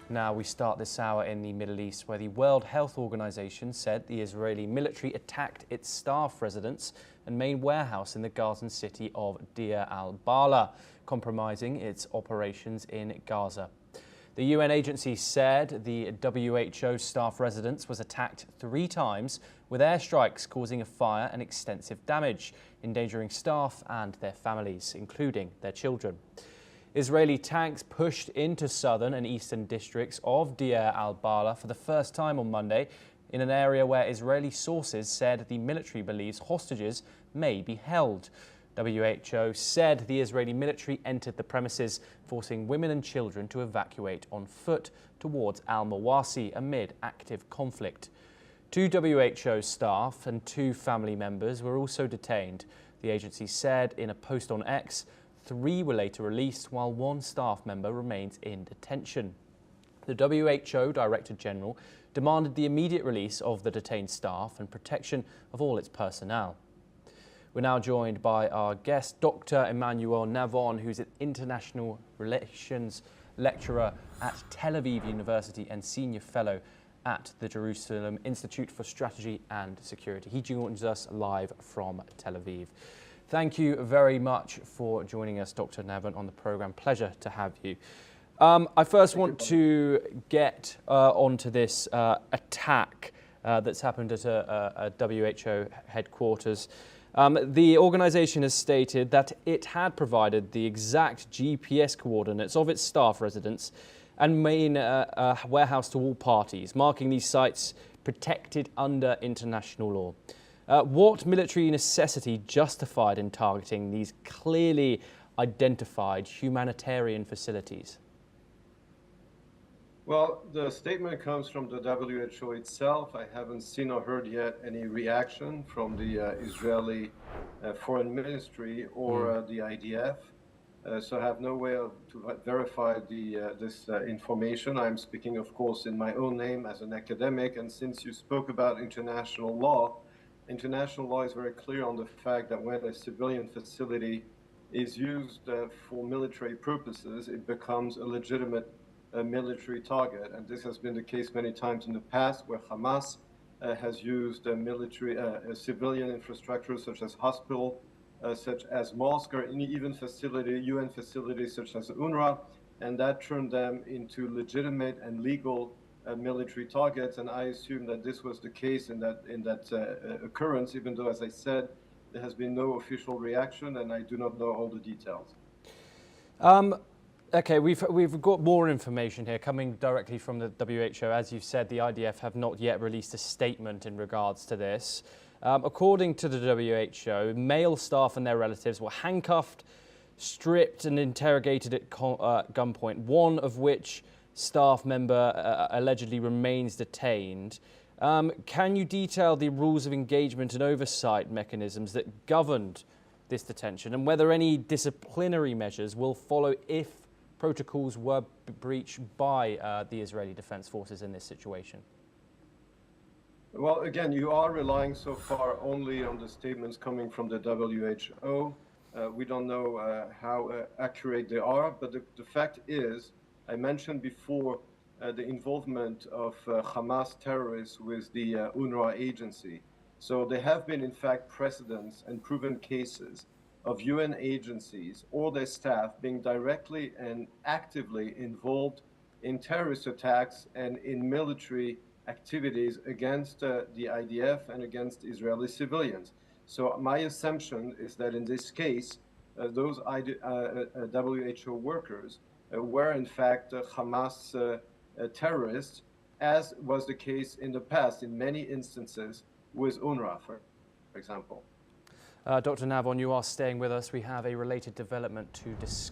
Now we start this hour in the Middle East, where the World Health Organization said the Israeli military attacked its staff residence and main warehouse in the Gazan city of Deir al-Balah, compromising its operations in Gaza. The UN agency said the WHO staff residence was attacked 3 times, with airstrikes causing a fire and extensive damage, endangering staff and their families, including their children. Israeli tanks pushed into southern and eastern districts of Deir al-Balah for the first time on Monday, in an area where Israeli sources said the military believes hostages may be held. WHO said the Israeli military entered the premises, forcing women and children to evacuate on foot towards al-Mawasi amid active conflict. 2 WHO staff and 2 family members were also detained. The agency said in a post on X, 3 were later released, while 1 staff member remains in detention. The WHO Director General demanded the immediate release of the detained staff and protection of all its personnel. We're now joined by our guest, Dr. Emmanuel Navon, who's an international relations lecturer at Tel Aviv University and senior fellow at the Jerusalem Institute for Strategy and Security. He joins us live from Tel Aviv. Thank you very much for joining us, Dr. Navon, on the program. Pleasure to have you. I first want to get onto this attack that's happened at a WHO headquarters. The organisation has stated that it had provided the exact GPS coordinates of its staff residence and main warehouse to all parties, marking these sites protected under international law. What military necessity justified in targeting these clearly identified humanitarian facilities? Well, the statement comes from the WHO itself. I haven't seen or heard yet any reaction from the Israeli Foreign Ministry or the IDF. So I have no way to verify this information. I'm speaking, of course, in my own name as an academic. And since you spoke about international law is very clear on the fact that when a civilian facility is used for military purposes, it becomes a legitimate military target. And this has been the case many times in the past, where Hamas has used civilian infrastructure such as hospital, such as mosque, or even UN facilities such as UNRWA, and that turned them into legitimate and legal military targets. And I assume that this was the case in that occurrence, even though, as I said, there has been no official reaction, and I do not know all the details. Okay, we've got more information here coming directly from the WHO. As you've said, the IDF have not yet released a statement in regards to this. According to the WHO, male staff and their relatives were handcuffed, stripped and interrogated at gunpoint, one of which staff member allegedly remains detained. Can you detail the rules of engagement and oversight mechanisms that governed this detention, and whether any disciplinary measures will follow if protocols were breached by the Israeli Defense Forces in this situation? Well, again, you are relying so far only on the statements coming from the WHO. We don't know how accurate they are, but the fact is, I mentioned before the involvement of Hamas terrorists with the UNRWA agency. So there have been, in fact, precedents and proven cases of UN agencies or their staff being directly and actively involved in terrorist attacks and in military activities against the IDF and against Israeli civilians. So my assumption is that in this case, those WHO workers were in fact Hamas terrorists, as was the case in the past in many instances with UNRWA, for example. Dr. Navon, you are staying with us. We have a related development to discuss.